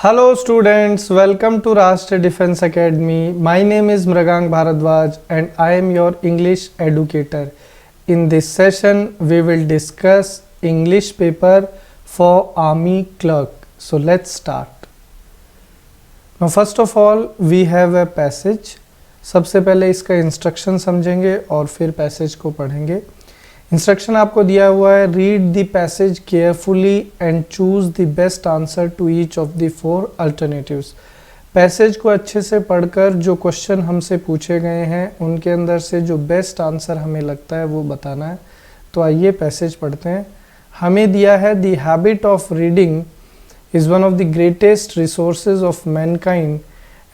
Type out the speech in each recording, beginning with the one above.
Hello students, welcome to Rashtra Defense Academy. My name is Mrigank Bharadwaj and I am your English educator. In this session, we will discuss English paper for Army Clerk. So let's start. Now first of all, we have a passage. सबसे पहले इसका instruction समझेंगे और फिर passage को पढ़ेंगे. Instruction आपको दिया हुआ है, read the passage carefully and choose the best answer to each of the 4 alternatives. Passage को अच्छे से पढ़कर जो क्वेश्चन हमसे पूछे गए हैं उनके अंदर से जो बेस्ट आंसर हमें लगता है वो बताना है. तो आइए पैसेज पढ़ते हैं. हमें दिया है, the habit of reading is one of the greatest resources of mankind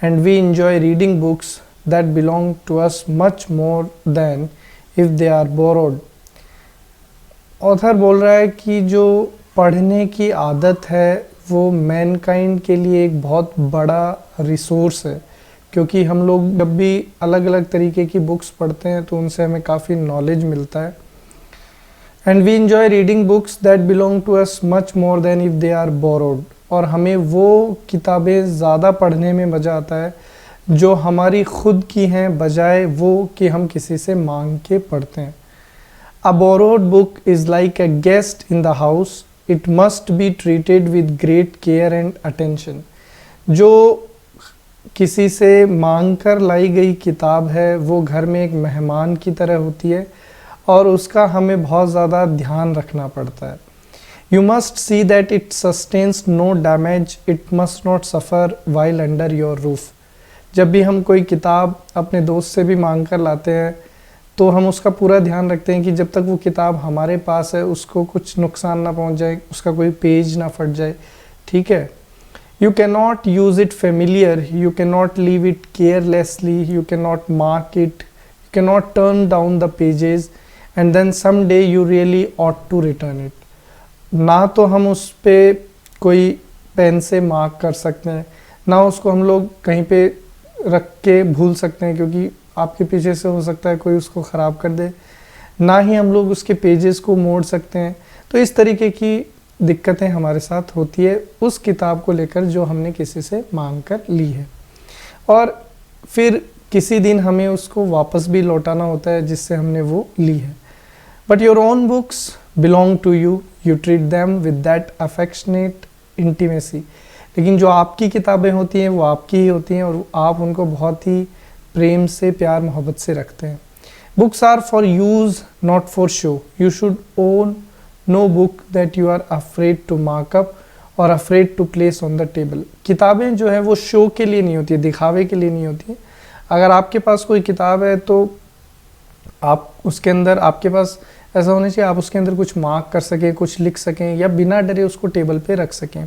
and we enjoy reading books that belong to us much more than if they are borrowed. Author बोल रहा है कि जो पढ़ने की आदत है वो मैनकाइंड के लिए एक बहुत बड़ा रिसोर्स है, क्योंकि हम लोग जब भी अलग अलग तरीके की बुक्स पढ़ते हैं तो उनसे हमें काफ़ी नॉलेज मिलता है. And we enjoy reading books that belong to us much more than if they are borrowed. और हमें वो किताबें ज़्यादा पढ़ने में मज़ा आता है जो हमारी खुद की हैं, बजाय वो कि हम किसी से मांग के पढ़ते हैं. A borrowed book is like a guest in the house. It must be treated with great care and attention. जो किसी से मांग कर लाई गई किताब है वो घर में एक मेहमान की तरह होती है और उसका हमें बहुत ज़्यादा ध्यान रखना पड़ता है. You must see that it sustains no damage. It must not suffer while under your roof. जब भी हम कोई किताब अपने दोस्त से भी मांग कर लाते हैं तो हम उसका पूरा ध्यान रखते हैं कि जब तक वो किताब हमारे पास है उसको कुछ नुकसान ना पहुंच जाए, उसका कोई पेज ना फट जाए. ठीक है. You can not use it familiar, you can not leave it carelessly, you can not mark it, you can not turn down the pages and then some day you really ought to return it. ना तो हम उस पर कोई pen से mark कर सकते हैं, ना उसको हम लोग कहीं पे रख के भूल सकते हैं क्योंकि आपके पीछे से हो सकता है कोई उसको ख़राब कर दे, ना ही हम लोग उसके पेजेस को मोड़ सकते हैं. तो इस तरीके की दिक्कतें हमारे साथ होती है उस किताब को लेकर जो हमने किसी से मांग कर ली है, और फिर किसी दिन हमें उसको वापस भी लौटाना होता है जिससे हमने वो ली है. But your own books belong to you, you treat them with that affectionate intimacy. लेकिन जो आपकी किताबें होती हैं वो आपकी ही होती हैं और आप उनको बहुत ही प्रेम से, प्यार मोहब्बत से रखते हैं. Books are for use not for show. You should own no book that you are afraid to mark up और afraid to place on the table. किताबें जो है वो शो के लिए नहीं होती है, दिखावे के लिए नहीं होती है. अगर आपके पास कोई किताब है तो आप उसके अंदर, आपके पास ऐसा होना चाहिए आप उसके अंदर कुछ मार्क कर सकें, कुछ लिख सकें या बिना डरे उसको टेबल पे रख सकें.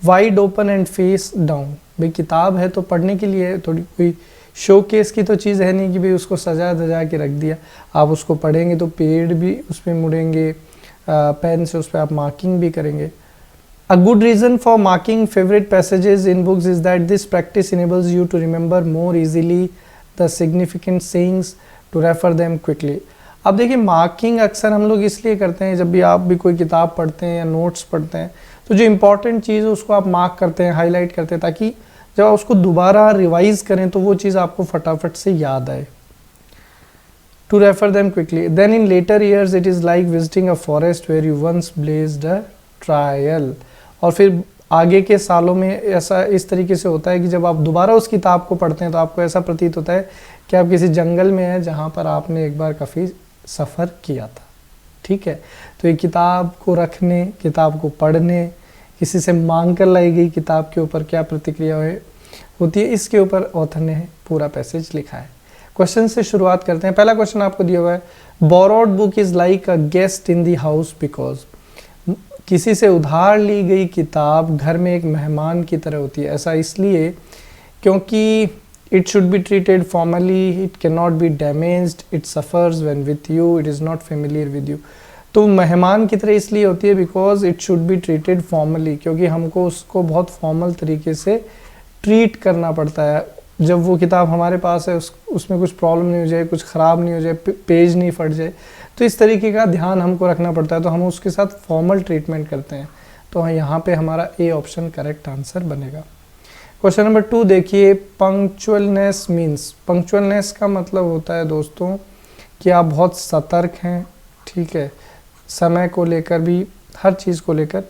Wide open and face down. भाई किताब है तो पढ़ने के लिए, थोड़ी कोई शो केस की तो चीज़ है नहीं कि भाई उसको सजा धजा के रख दिया. आप उसको पढ़ेंगे तो पेड़ भी उस पर मुड़ेंगे, पेन से उस पर आप मार्किंग भी करेंगे. A good reason for marking favourite passages in books is that this practice enables you to remember more easily the significant sayings to refer them quickly. अब देखिए, मार्किंग अक्सर हम लोग इसलिए करते हैं जब भी आप भी कोई किताब पढ़ते हैं या नोट्स पढ़ते हैं तो जो इंपॉर्टेंट चीज़ है उसको आप मार्क करते हैं, हाईलाइट करते हैं, ताकि जब आप उसको दोबारा रिवाइज करें तो वो चीज़ आपको फटाफट से याद आए. To refer them quickly. Then in later years it is like visiting a forest where you once blazed a trial. और फिर आगे के सालों में ऐसा इस तरीके से होता है कि जब आप दोबारा उस किताब को पढ़ते हैं तो आपको ऐसा प्रतीत होता है कि आप किसी जंगल में हैं जहाँ पर आपने एक बार काफ़ी सफ़र किया था. ठीक है. तो ये किताब को रखने, किताब को पढ़ने, किसी से मांग कर लाई गई किताब के ऊपर क्या प्रतिक्रिया होती है, इसके ऊपर ऑथर ने पूरा पैसेज लिखा है. क्वेश्चन से शुरुआत करते हैं. पहला क्वेश्चन आपको दिया हुआ है, borrowed book is like a guest in the house because. किसी से उधार ली गई किताब घर में एक मेहमान की तरह होती है. ऐसा इसलिए क्योंकि it should be treated formally, it can not be damaged, it suffers when with you, it is not familiar with you. तो मेहमान की तरह इसलिए होती है because it should be treated formally, क्योंकि हमको उसको बहुत फॉर्मल तरीके से ट्रीट करना पड़ता है. जब वो किताब हमारे पास है उसमें कुछ प्रॉब्लम नहीं हो जाए, कुछ ख़राब नहीं हो जाए, पेज नहीं फट जाए, तो इस तरीके का ध्यान हमको रखना पड़ता है. तो हम उसके साथ फॉर्मल ट्रीटमेंट करते हैं. तो यहाँ पे हमारा ए ऑप्शन करेक्ट आंसर बनेगा. क्वेश्चन नंबर 2 देखिए, पंक्चुअलनेस मीन्स, पंक्चुअलनेस का मतलब होता है दोस्तों कि आप बहुत सतर्क हैं, ठीक है, समय को लेकर भी, हर चीज़ को लेकर।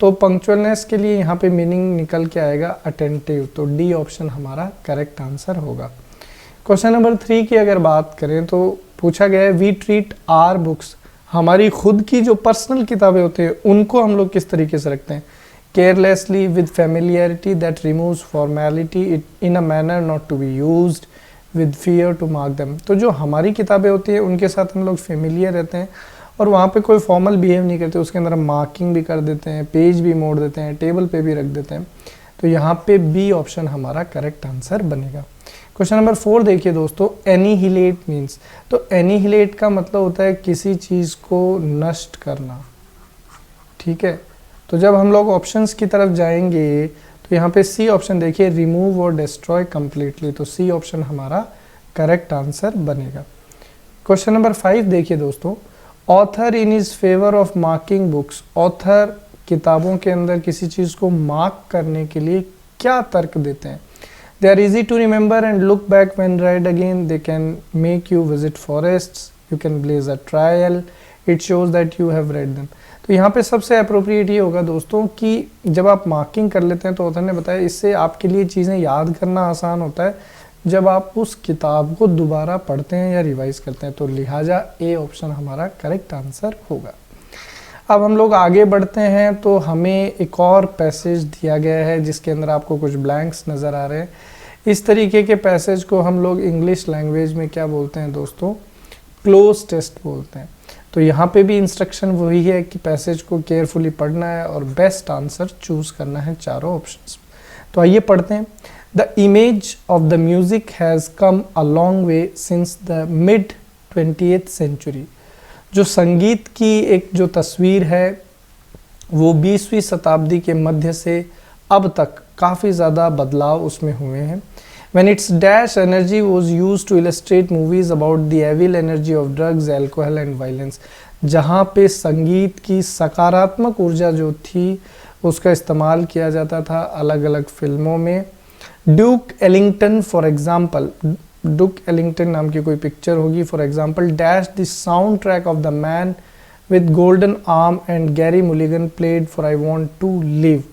तो पंक्चुअलनेस के लिए यहाँ पे मीनिंग निकल के आएगा अटेंटिव, तो डी ऑप्शन हमारा करेक्ट आंसर होगा। क्वेश्चन नंबर 3 की अगर बात करें तो पूछा गया है वी ट्रीट आर बुक्स, हमारी खुद की जो पर्सनल किताबें होती हैं उनको हम लोग किस तरीके से रखते हैं, carelessly with familiarity that removes formality in a manner not to be used with fear to mark them. तो जो हमारी किताबें होती हैं उनके साथ हम लोग फेमिलियर रहते हैं और वहाँ पे कोई फॉर्मल बिहेव नहीं करते, उसके अंदर हम मार्किंग भी कर देते हैं, पेज भी मोड़ देते हैं, टेबल पे भी रख देते हैं। तो यहाँ पे बी ऑप्शन हमारा करेक्ट आंसर बनेगा। क्वेश्चन नंबर 4 देखिए दोस्तों, एनिहिलेट मीन्स, तो एनिहिलेट का मतलब होता है किसी चीज़ को नष्ट करना, ठीक है। तो जब हम लोग ऑप्शंस की तरफ जाएंगे तो यहाँ पे सी ऑप्शन देखिए, रिमूव और डिस्ट्रॉय कंप्लीटली, तो सी ऑप्शन हमारा करेक्ट आंसर बनेगा। क्वेश्चन नंबर 5 देखिए दोस्तों, author in is favour of marking books, author किताबों के अंदर किसी चीज़ को मार्क करने के लिए क्या तर्क देते हैं। They are easy to remember and look back when ride again, they can make you visit forests, you can blaze a trail, it shows that you have read them. तो यहाँ पे सबसे अप्रोप्रिएट ये होगा दोस्तों कि जब आप मार्किंग कर लेते हैं तो ऑथर ने बताया इससे आपके लिए चीज़ें याद करना आसान होता है जब आप उस किताब को दोबारा पढ़ते हैं या रिवाइज करते हैं, तो लिहाजा ए ऑप्शन हमारा करेक्ट आंसर होगा। अब हम लोग आगे बढ़ते हैं तो हमें एक और पैसेज दिया गया है जिसके अंदर आपको कुछ ब्लैंक्स नज़र आ रहे हैं। इस तरीके के पैसेज को हम लोग इंग्लिश लैंग्वेज में क्या बोलते हैं दोस्तों, क्लोज टेस्ट बोलते हैं। तो यहाँ पे भी इंस्ट्रक्शन वही है कि पैसेज को केयरफुली पढ़ना है और बेस्ट आंसर चूज करना है चारों ऑप्शंस। तो आइए पढ़ते हैं। The image of the music has come a long way since the mid 20th century. जो संगीत की एक जो तस्वीर है वो 20वीं शताब्दी के मध्य से अब तक काफ़ी ज़्यादा बदलाव उसमें हुए हैं। When its dash energy was used to illustrate movies about the evil energy of drugs, alcohol and violence, जहाँ पे संगीत की सकारात्मक ऊर्जा जो थी उसका इस्तेमाल किया जाता था अलग अलग फिल्मों में। Duke Ellington for example, Duke Ellington नाम की कोई पिक्चर होगी, for example dash the sound track of the man with golden arm and Gerry Mulligan played for I want to live,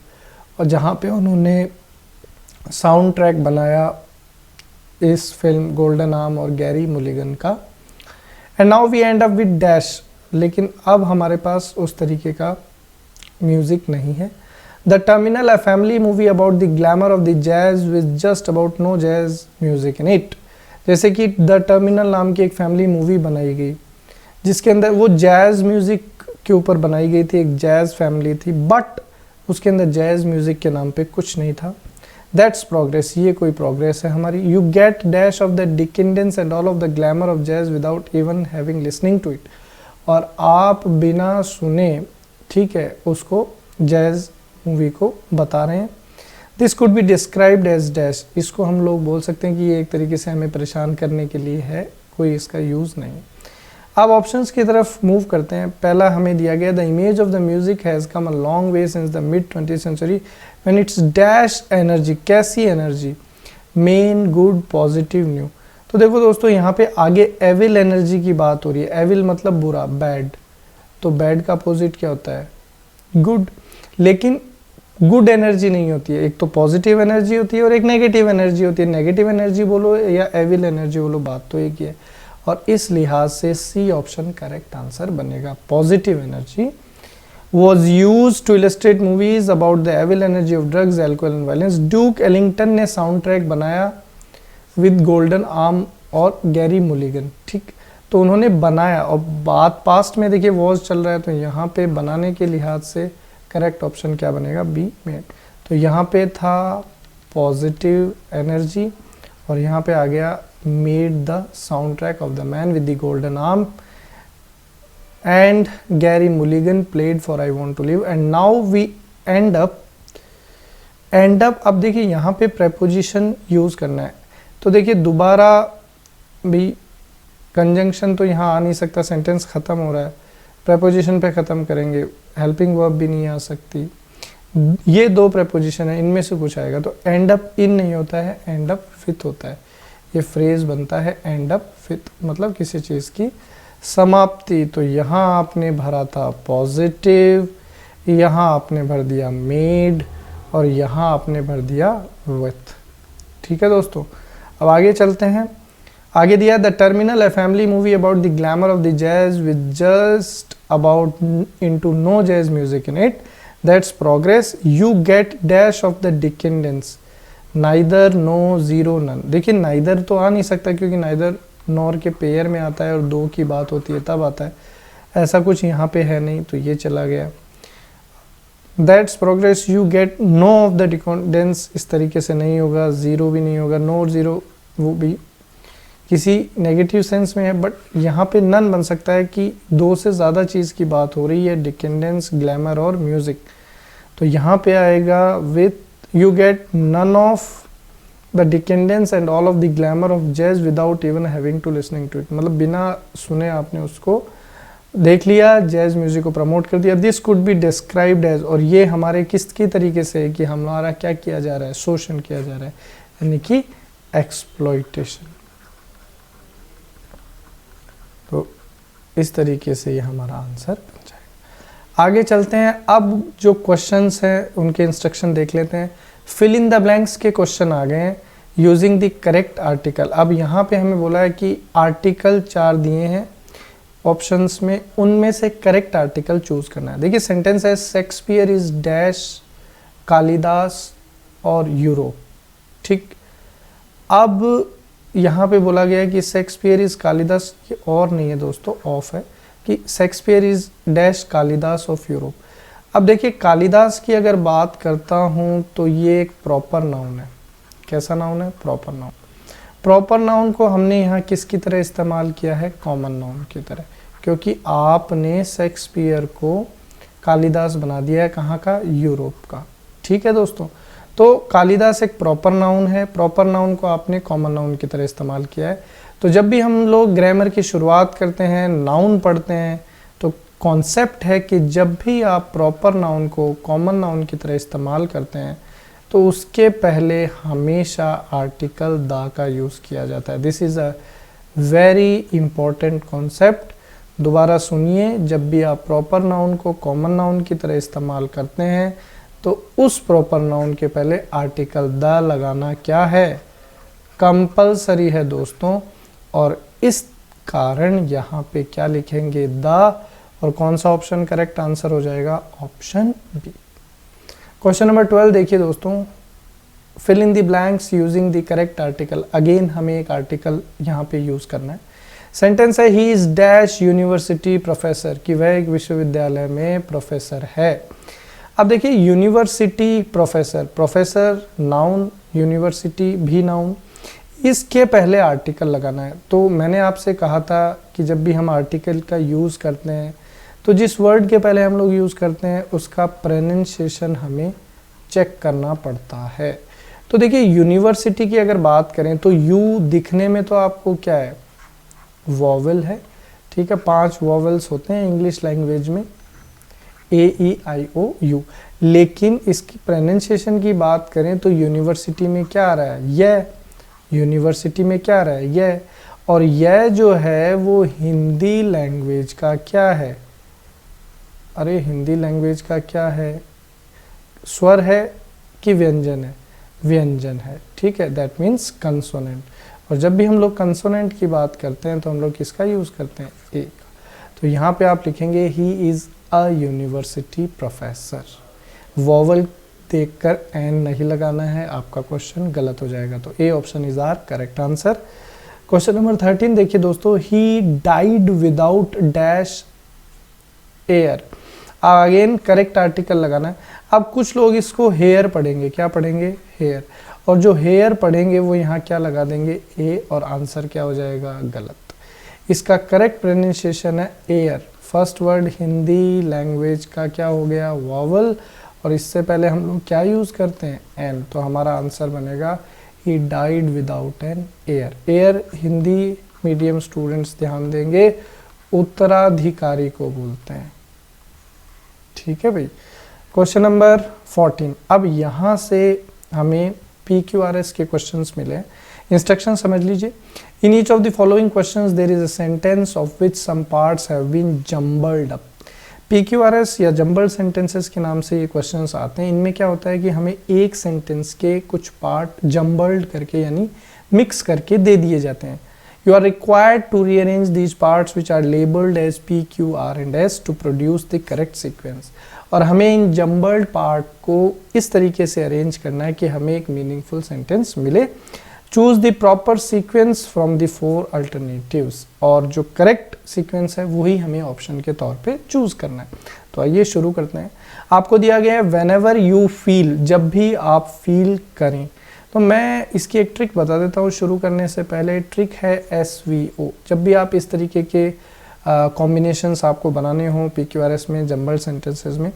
और जहाँ पे उन्होंने साउंड ट्रैक बनाया इस फिल्म गोल्डन आर्म और गैरी मुलिगन का। And now we end up with dash, लेकिन अब हमारे पास उस तरीके का म्यूजिक नहीं है। The terminal, a family movie about the glamour of the jazz with just about no jazz music in it. जैसे कि द टर्मिनल नाम की एक फैमिली मूवी बनाई गई जिसके अंदर वो जैज म्यूजिक के ऊपर बनाई गई थी, एक जैज फैमिली थी, बट उसके अंदर जैज म्यूजिक के नाम पे कुछ नहीं था। दैट्स प्रोग्रेस, ये कोई प्रोग्रेस है हमारी। You get dash of the decadence and all of the glamour of jazz without even having listening to it, और आप बिना सुने, ठीक है, उसको जैज मूवी को बता रहे हैं। This could be described as dash, इसको हम लोग बोल सकते हैं कि ये एक तरीके से हमें परेशान करने के लिए है, कोई इसका यूज़ नहीं। अब ऑप्शंस की तरफ मूव करते हैं। पहला हमें दिया गया, the image of the music has come a long way since the mid 20th century when its dash energy, कैसी energy, men, good, positive, new. तो देखो दोस्तों यहाँ पे आगे एविल एनर्जी की बात हो रही है। एविल मतलब बुरा, बैड, तो बैड का अपोजिट क्या होता है, गुड। लेकिन गुड एनर्जी नहीं होती है, एक तो पॉजिटिव एनर्जी होती है और एक नेगेटिव एनर्जी होती है। नेगेटिव एनर्जी बोलो या एविल एनर्जी बोलो, बात तो एक ही है। और इस लिहाज से सी ऑप्शन करेक्ट आंसर बनेगा। Positive energy was used to illustrate movies about the evil energy of drugs, alcohol and violence. Duke Ellington ने साउंड ट्रैक बनाया विद गोल्डन आर्म और गैरी मुलिगन, ठीक। तो उन्होंने बनाया, और बात पास्ट में देखिए वॉज चल रहा है, तो यहाँ पे बनाने के लिहाज से करेक्ट ऑप्शन क्या बनेगा, बी, मेड। तो यहाँ पे था पॉजिटिव एनर्जी और यहाँ पे आ गया made the sound track of the man with the golden arm and Gary Mulligan played for I Want to Live। and now we end up। अब देखिए यहाँ पे preposition यूज़ करना है, तो देखिए दोबारा भी कंजंक्शन तो यहाँ आ नहीं सकता, सेंटेंस ख़त्म हो रहा है, preposition पे ख़त्म करेंगे, हेल्पिंग वर्ब भी नहीं आ सकती, ये दो प्रपोजिशन है, इनमें से कुछ आएगा, तो एंड अप इन नहीं होता है, एंड अप विथ होता है। ये फ्रेज बनता है एंड अप विथ, मतलब किसी चीज़ की समाप्ति। तो यहाँ आपने भरा था पॉजिटिव, यहाँ आपने भर दिया मेड, और यहाँ आपने भर दिया विथ। ठीक है दोस्तों, अब आगे चलते हैं। आगे दिया the terminal, a family movie about the glamour of the jazz with just about into no jazz music in it, that's progress, you get dash of the decadence, neither no zero none. देखिए neither तो आ नहीं सकता क्योंकि neither nor के pair में आता है और दो की बात होती है तब आता है, ऐसा कुछ यहाँ पे है नहीं, तो ये चला गया। That's progress, you get no of the decadence, इस तरीके से नहीं होगा, जीरो भी नहीं होगा, नो जीरो वो भी किसी नेगेटिव सेंस में है, बट यहाँ पे नन बन सकता है कि दो से ज़्यादा चीज़ की बात हो रही है, डिकेंडेंस, ग्लैमर और म्यूज़िक। तो यहाँ पे आएगा with you get none of the decadence and all of the glamour of jazz without even having to listening to it, मतलब बिना सुने आपने उसको देख लिया, जैज म्यूजिक को प्रमोट कर दिया। This could be described as, और ये हमारे किसकी तरीके से है कि हमारा क्या किया जा रहा है, शोषण किया जा रहा है, यानी कि एक्सप्लॉइटेशन। तो इस तरीके से ये हमारा आंसर बन जाएगा। आगे चलते हैं, अब जो क्वेश्चंस हैं उनके इंस्ट्रक्शन देख लेते हैं। फिल इन द ब्लैंक्स के क्वेश्चन आ गए हैं यूजिंग द करेक्ट आर्टिकल। अब यहाँ पे हमें बोला है कि आर्टिकल 4 दिए हैं ऑप्शंस में, उनमें से करेक्ट आर्टिकल चूज करना है। देखिए सेंटेंस है शेक्सपियर इज डैश कालिदास और यूरोप। ठीक, अब यहाँ पे बोला गया है कि शेक्सपियर इज कालिदास, ये और नहीं है दोस्तों, ऑफ है, कि Shakespeare is dash Kalidas of Europe. अब देखिए कालिदास की अगर बात करता हूँ तो ये एक प्रॉपर नाउन है। कैसा नाउन है? Proper noun. प्रॉपर नाउन को हमने यहाँ किसकी तरह इस्तेमाल किया है? कॉमन नाउन की तरह, क्योंकि आपने शेक्सपियर को कालिदास बना दिया है कहाँ का? यूरोप का। ठीक है दोस्तों, तो कालिदास एक प्रॉपर नाउन है, प्रॉपर नाउन को आपने कॉमन नाउन की तरह इस्तेमाल किया है। तो जब भी हम लोग ग्रामर की शुरुआत करते हैं, नाउन पढ़ते हैं, तो कॉन्सेप्ट है कि जब भी आप प्रॉपर नाउन को कॉमन नाउन की तरह इस्तेमाल करते हैं तो उसके पहले हमेशा आर्टिकल द का यूज़ किया जाता है। This is a very important concept. दोबारा सुनिए, जब भी आप प्रॉपर नाउन को कॉमन नाउन की तरह इस्तेमाल करते हैं तो उस प्रॉपर नाउन के पहले आर्टिकल द लगाना क्या है? कंपलसरी है दोस्तों। और इस कारण यहाँ पे क्या लिखेंगे? द, और कौन सा ऑप्शन करेक्ट आंसर हो जाएगा? Option B. क्वेश्चन नंबर 12 देखिए दोस्तों, fill in the blanks using the correct article. Again हमें एक आर्टिकल यहाँ पे यूज करना है। सेंटेंस है he is dash university professor, कि वह एक विश्वविद्यालय में प्रोफेसर है। अब देखिए university professor, professor noun, university भी नाउन, इसके पहले आर्टिकल लगाना है। तो मैंने आपसे कहा था कि जब भी हम आर्टिकल का यूज़ करते हैं तो जिस वर्ड के पहले हम लोग यूज़ करते हैं उसका प्रोनाउंसिएशन हमें चेक करना पड़ता है। तो देखिए यूनिवर्सिटी की अगर बात करें तो यू दिखने में तो आपको क्या है? वॉवेल है। ठीक है, 5 वॉवेल्स होते हैं इंग्लिश लैंग्वेज में, AEIOU। लेकिन इसकी प्रोनाउंसिएशन की बात करें तो यूनिवर्सिटी में क्या आ रहा है? यह। यूनिवर्सिटी में क्या आ रहा है? यह। और यह जो है वो हिंदी लैंग्वेज का क्या है? अरे हिंदी लैंग्वेज का क्या है? स्वर है कि व्यंजन है? व्यंजन है। ठीक है, दैट मीन्स कंसोनेंट। और जब भी हम लोग कंसोनेंट की बात करते हैं तो हम लोग किसका यूज़ करते हैं? ए का। तो यहाँ पे आप लिखेंगे he is a university professor. Vowel देखकर एन नहीं लगाना है, आपका क्वेश्चन गलत हो जाएगा। तो A option is our correct answer. Question number 13 देखिए दोस्तों, he died without dash air. Again correct article लगाना है। अब कुछ लोग इसको हेयर पढ़ेंगे, क्या पढ़ेंगे? हेयर। और जो हेयर पढ़ेंगे वो यहाँ क्या लगा देंगे? ए, और आंसर क्या हो जाएगा? गलत। इसका करेक्ट प्रोनाउंसिएशन है air. First word Hindi language का क्या हो गया? वॉवल, और इससे पहले हम लोग क्या यूज़ करते हैं? एन। तो हमारा आंसर बनेगा ही died without an air. Air Hindi medium students ध्यान देंगे, उत्तराधिकारी को बोलते हैं। ठीक है भाई। Question number 14। अब यहाँ से हमें PQRS के क्वेश्चंस मिले। इंस्ट्रक्शन समझ लीजिए। In each of the following questions there is a sentence of which some parts have been jumbled up. PQRS या जम्बल्ड सेंटेंसेस के नाम से ये क्वेश्चंस आते हैं। इनमें क्या होता है कि हमें एक सेंटेंस के कुछ पार्ट जम्बल्ड करके यानी मिक्स करके दे दिए जाते हैं। You are required to rearrange these parts which are labeled as P, Q, R and S to produce the correct sequence। और हमें इन जम्बल्ड पार्ट को इस तरीके से अरेंज करना है कि हमें एक मीनिंगफुल सेंटेंस मिले। Choose the proper sequence from the 4 alternatives, और जो करेक्ट सीक्वेंस है वही हमें ऑप्शन के तौर पे चूज करना है। तो आइए शुरू करते हैं। आपको दिया गया है व्हेनेवर यू फील, जब भी आप फील करें। तो मैं इसकी एक ट्रिक बता देता हूँ शुरू करने से पहले। ट्रिक है SVO। जब भी आप इस तरीके के कॉम्बिनेशंस आपको बनाने हो PQRS में, जम्बल्ड सेंटेंसेस में,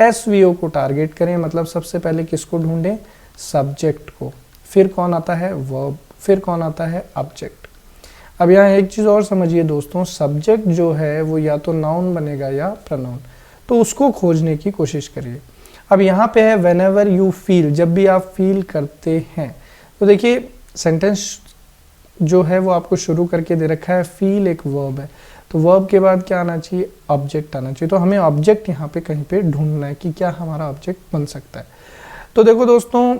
SVO को टारगेट करें। मतलब सबसे पहले किसको ढूंढें? सब्जेक्ट को। फिर कौन आता है? वर्ब। फिर कौन आता है? ऑब्जेक्ट। अब यहाँ एक चीज़ और समझिए दोस्तों, सब्जेक्ट जो है वो या तो नाउन बनेगा या प्रोनाउन, तो उसको खोजने की कोशिश करिए। अब यहाँ पे है व्हेनेवर यू फील, जब भी आप फील करते हैं। तो देखिए सेंटेंस जो है वो आपको शुरू करके दे रखा है, फील एक वर्ब है, तो वर्ब के बाद क्या आना चाहिए? ऑब्जेक्ट आना चाहिए। तो हमें ऑब्जेक्ट यहाँ पे कहीं पे ढूंढना है कि क्या हमारा ऑब्जेक्ट बन सकता है। तो देखो दोस्तों,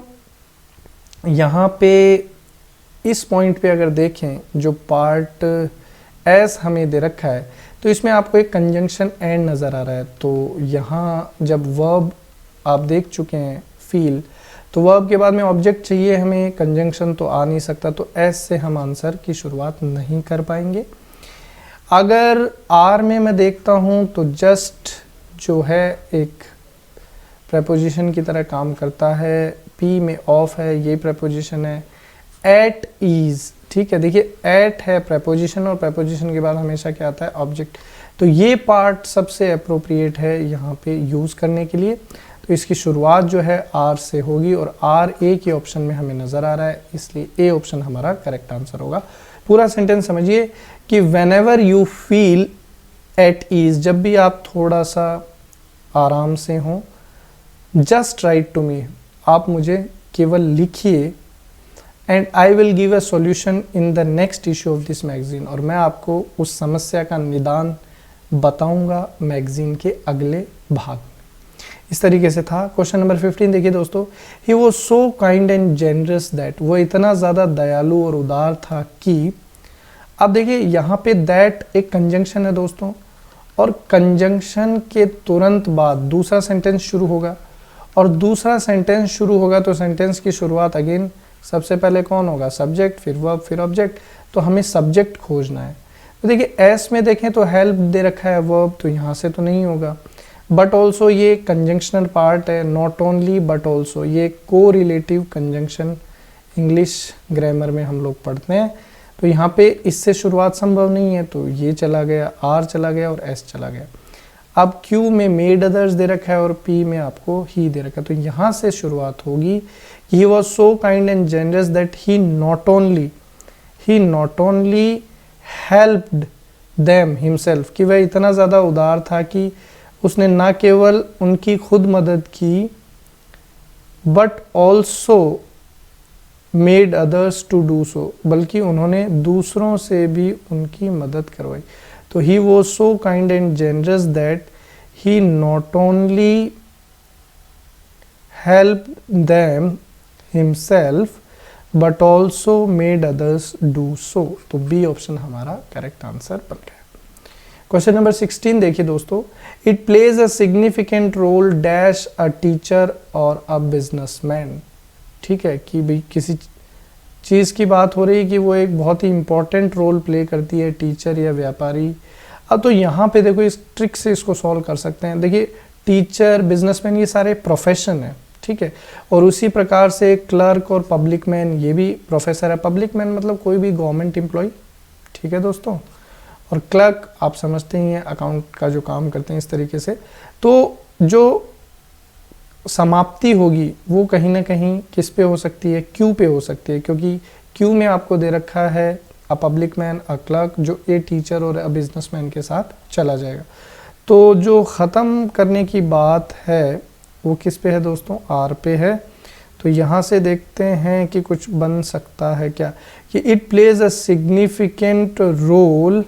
यहाँ पे इस पॉइंट पे अगर देखें, जो पार्ट एस हमें दे रखा है, तो इसमें आपको एक कंजंक्शन एंड नज़र आ रहा है। तो यहाँ जब वर्ब आप देख चुके हैं फील, तो वर्ब के बाद में ऑब्जेक्ट चाहिए हमें, कंजंक्शन तो आ नहीं सकता, तो एस से हम आंसर की शुरुआत नहीं कर पाएंगे। अगर आर में मैं देखता हूँ तो जस्ट जो है एक प्रेपोजिशन की तरह काम करता है। पी में ऑफ है, ये प्रेपोजिशन है। एट ईज, ठीक है, देखिए एट है प्रेपोजिशन, और प्रेपोजिशन के बाद हमेशा क्या आता है? ऑब्जेक्ट। तो ये पार्ट सबसे अप्रोप्रिएट है यहाँ पे यूज़ करने के लिए। तो इसकी शुरुआत जो है आर से होगी, और आर ए के ऑप्शन में हमें नज़र आ रहा है, इसलिए ए ऑप्शन हमारा करेक्ट आंसर होगा। पूरा सेंटेंस समझिए कि whenever you feel at ease, जब भी आप थोड़ा सा आराम से हों, जस्ट राइट टू मी, आप मुझे केवल लिखिए, and I will give a solution in the next issue of this magazine, और मैं आपको उस समस्या का निदान बताऊंगा मैगजीन के अगले भाग में। इस तरीके से था। क्वेश्चन नंबर 15 देखिए दोस्तों, ही was so kind and generous that, वो इतना ज़्यादा दयालु और उदार था कि, अब देखिए यहाँ पे दैट एक कंजंक्शन है दोस्तों, और कंजंक्शन के तुरंत बाद दूसरा सेंटेंस शुरू होगा, और दूसरा सेंटेंस शुरू होगा तो सेंटेंस की शुरुआत अगेन सबसे पहले कौन होगा? सब्जेक्ट, फिर वर्ब, फिर ऑब्जेक्ट। तो हमें सब्जेक्ट खोजना है। तो देखिए एस में देखें तो हेल्प दे रखा है वर्ब, तो यहाँ से तो नहीं होगा। बट ऑल्सो ये कंजंक्शनल पार्ट है, नॉट ओनली बट ऑल्सो, ये को रिलेटिव कंजंक्शन इंग्लिश ग्रामर में हम लोग पढ़ते हैं। तो यहाँ पे इससे शुरुआत संभव नहीं है, तो ये चला गया, आर चला गया और एस चला गया। अब क्यू में मेड अदर्स दे रखा है, और पी में आपको ही दे रखा है, तो यहाँ से शुरुआत होगी। ही was so kind and generous that he not only helped them himself, कि वह इतना ज़्यादा उदार था कि उसने ना केवल उनकी खुद मदद की, but also made others to do so, बल्कि उन्होंने दूसरों से भी उनकी मदद करवाई। तो he was so kind and generous that he not only helped them himself but also made others do so. तो बी ऑप्शन हमारा करेक्ट आंसर बन गया। क्वेश्चन नंबर 16 देखिए दोस्तों, it plays a significant role dash a teacher और a businessman. ठीक है, कि भाई किसी चीज़ की बात हो रही है कि वो एक बहुत ही इंपॉर्टेंट रोल प्ले करती है, टीचर या व्यापारी। अब तो यहाँ पे देखो इस ट्रिक से इसको सॉल्व कर सकते हैं। देखिए टीचर, बिजनेसमैन, ये सारे प्रोफेशन है, ठीक है, और उसी प्रकार से क्लर्क और पब्लिक मैन, ये भी प्रोफेसर है। पब्लिक मैन मतलब कोई भी गवर्नमेंट एम्प्लॉय, ठीक है दोस्तों, और क्लर्क आप समझते ही हैं अकाउंट का जो काम करते हैं, इस तरीके से। तो जो समाप्ति होगी वो कहीं ना कहीं किस पे हो सकती है? क्यू पे हो सकती है, क्योंकि क्यू में आपको दे रखा है अ पब्लिक मैन, अ क्लर्क, जो ए टीचर और अ बिजनेसमैन के साथ चला जाएगा। तो जो ख़त्म करने की बात है वो किस पे है दोस्तों, आर पे है। तो यहाँ से देखते हैं कि कुछ बन सकता है क्या, कि it plays a significant role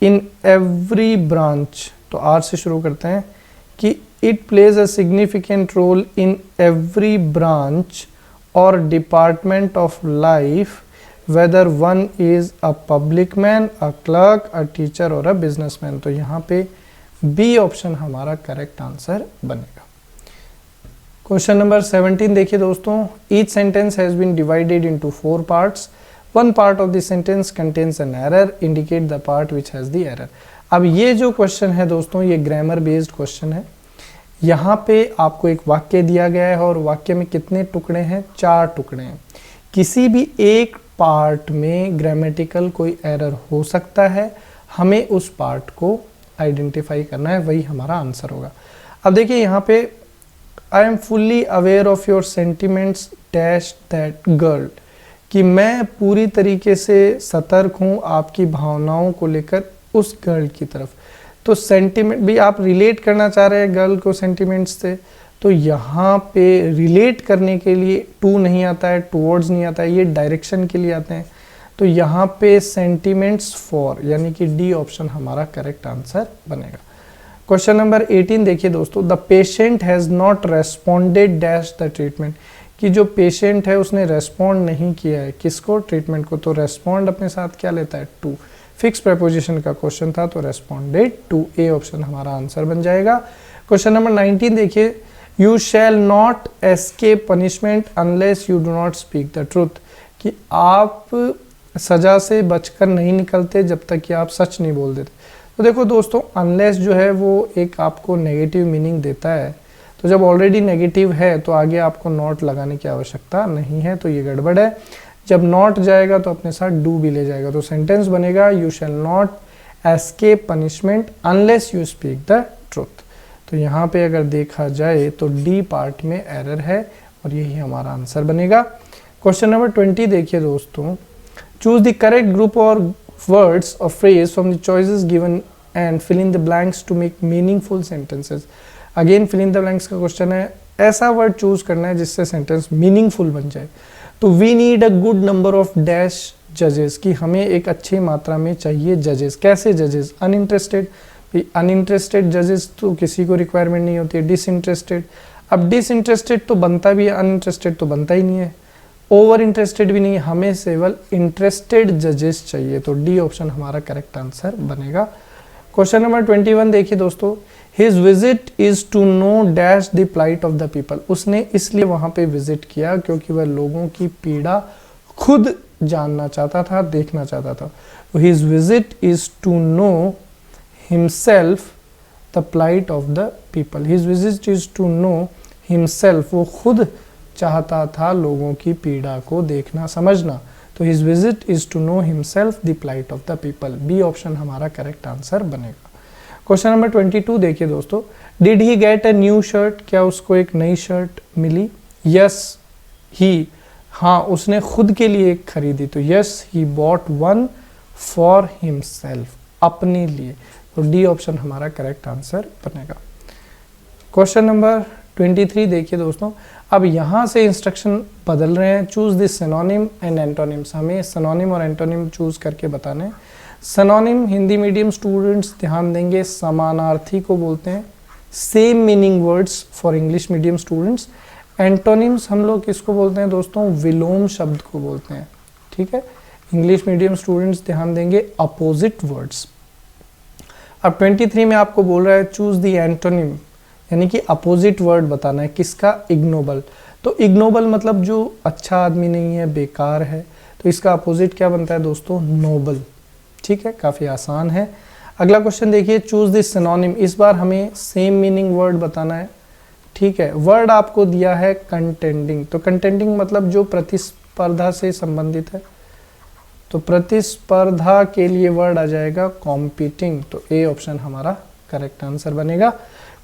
in every branch. तो आर से शुरू करते हैं कि it plays a significant role in every branch और department of life, whether one is a public man, a clerk, a teacher और अ बिजनेसमैन। तो यहाँ पे बी ऑप्शन हमारा करेक्ट आंसर बनेगा। क्वेश्चन नंबर 17 देखिए दोस्तों, each sentence has been divided into 4 parts, one part of the sentence contains an error, indicate the part which has the error. अब ये जो क्वेश्चन है दोस्तों, ये ग्रामर बेस्ड क्वेश्चन है। यहाँ पे आपको एक वाक्य दिया गया है और वाक्य में कितने टुकड़े हैं, 4 टुकड़े हैं। किसी भी एक पार्ट में ग्रामेटिकल कोई एरर हो सकता है, हमें उस पार्ट को आइडेंटिफाई करना है, वही हमारा आंसर होगा। अब देखिए यहाँ पे I am fully aware of your sentiments dash that girl, कि मैं पूरी तरीके से सतर्क हूँ आपकी भावनाओं को लेकर उस गर्ल की तरफ। तो सेंटिमेंट भी आप रिलेट करना चाह रहे हैं गर्ल को सेंटिमेंट्स से, तो यहाँ पे रिलेट करने के लिए टू नहीं आता है, टुवर्ड्स नहीं आता है, ये डायरेक्शन के लिए आते हैं। तो यहाँ पे सेंटिमेंट्स फॉर, यानी कि डी ऑप्शन हमारा करेक्ट आंसर बनेगा। क्वेश्चन नंबर 18 देखिए दोस्तों, the patient has not responded dash the treatment, कि जो पेशेंट है उसने रेस्पॉन्ड नहीं किया है किसको, ट्रीटमेंट को। तो रेस्पॉन्ड अपने साथ क्या लेता है, टू। फिक्स प्रेपोजिशन का क्वेश्चन था, तो रेस्पॉन्डेड टू, ए ऑप्शन हमारा आंसर बन जाएगा। क्वेश्चन नंबर 19 देखिए, you shall not escape punishment unless you do not speak the truth, कि आप सजा से बचकर नहीं निकलते जब तक कि आप सच नहीं बोल देते। तो देखो दोस्तों, अनलेस जो है वो एक आपको नेगेटिव मीनिंग देता है, तो जब ऑलरेडी नेगेटिव है तो आगे आपको नॉट लगाने की आवश्यकता नहीं है, तो ये गड़बड़ है। जब नॉट जाएगा तो अपने साथ डू भी ले जाएगा, तो सेंटेंस बनेगा you shall not escape punishment unless you speak the truth. तो यहाँ पे अगर देखा जाए तो डी पार्ट में एरर है और यही हमारा आंसर बनेगा। क्वेश्चन नंबर 20 देखिए दोस्तों, चूज द करेक्ट ग्रुप और वर्ड्स और phrase from the choices given and fill in the blanks to make meaningful sentences. Again fill in the blanks का क्वेश्चन है, ऐसा वर्ड चूज करना है जिससे सेंटेंस मीनिंगफुल बन जाए। तो we need a good number of dash जजेस, कि हमें एक अच्छी मात्रा में चाहिए जजेस। कैसे जजेस, अनइंटरेस्टेड, अनइंटरेस्टेड जजेस तो किसी को रिक्वायरमेंट नहीं होती है। डिसइंटरेस्टेड, अब डिसइंटरेस्टेड तो बनता भी है, अनइंटरेस्टेड तो बनता ही नहीं है। ओवर इंटरेस्टेड भी नहीं, हमें केवल इंटरेस्टेड जजेस चाहिए, तो डी ऑप्शन हमारा करेक्ट आंसर बनेगा। क्वेश्चन नंबर 21 देखिए दोस्तों, his visit is to know dash the plight of the people, उसने इसलिए वहां पे विजिट किया क्योंकि वह लोगों की पीड़ा खुद जानना चाहता था, देखना चाहता था। His visit is to know himself the plight of the people, his visit is to know himself, वो खुद चाहता था लोगों की पीड़ा को देखना समझना, तो his visit is to know himself the plight of the people, B option हमारा करेक्ट आंसर बनेगा। क्वेश्चन नंबर 22 देखिए दोस्तों, did he get a new shirt, क्या उसको एक नई शर्ट मिली। यस ही, हाँ उसने खुद के लिए एक खरीदी, तो yes he bought one for himself, अपने लिए, तो डी ऑप्शन हमारा करेक्ट आंसर बनेगा। क्वेश्चन नंबर 23 देखिए दोस्तों, अब यहाँ से इंस्ट्रक्शन बदल रहे हैं, choose this synonym and antonyms, हमें सिनोनिम और एंटोनिम चूज करके बताने हैं। सिनोनिम हिंदी मीडियम स्टूडेंट्स ध्यान देंगे, समानार्थी को बोलते हैं, same meaning words for English medium students. Antonyms हम लोग किसको बोलते हैं दोस्तों, विलोम शब्द को बोलते हैं, ठीक है। इंग्लिश मीडियम स्टूडेंट्स ध्यान देंगे, अपोजिट वर्ड्स। अब 23 में आपको बोल रहा है चूज द एंटोनिम, यानी कि अपोजिट वर्ड बताना है, किसका, इग्नोबल। तो इग्नोबल मतलब जो अच्छा आदमी नहीं है, बेकार है, तो इसका अपोजिट क्या बनता है दोस्तों, नोबल, ठीक है, काफ़ी आसान है। अगला क्वेश्चन देखिए, चूज दिस सिनोनिम, इस बार हमें सेम मीनिंग वर्ड बताना है, ठीक है। वर्ड आपको दिया है कंटेंडिंग, तो कंटेंडिंग मतलब जो प्रतिस्पर्धा से संबंधित है, तो प्रतिस्पर्धा के लिए वर्ड आ जाएगा कॉम्पीटिंग, तो ए ऑप्शन हमारा करेक्ट आंसर बनेगा।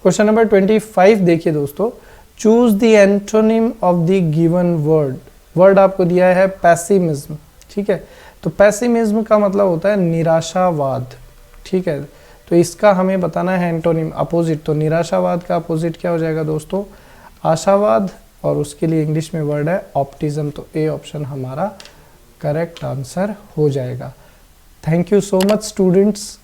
क्वेश्चन नंबर 25 देखिए दोस्तों, choose the antonym of the given word, word आपको दिया है पैसिमिज्म, ठीक है। तो पैसिमिज्म का मतलब होता है निराशावाद, ठीक है। तो इसका हमें बताना है एंटोनिम, अपोजिट। तो निराशावाद का अपोजिट क्या हो जाएगा दोस्तों? आशावाद, और उसके लिए इंग्लिश में वर्ड है ऑप्टिज्म। तो ए ऑप्शन हमारा करेक्ट आंसर हो जाएगा। Thank you so much students.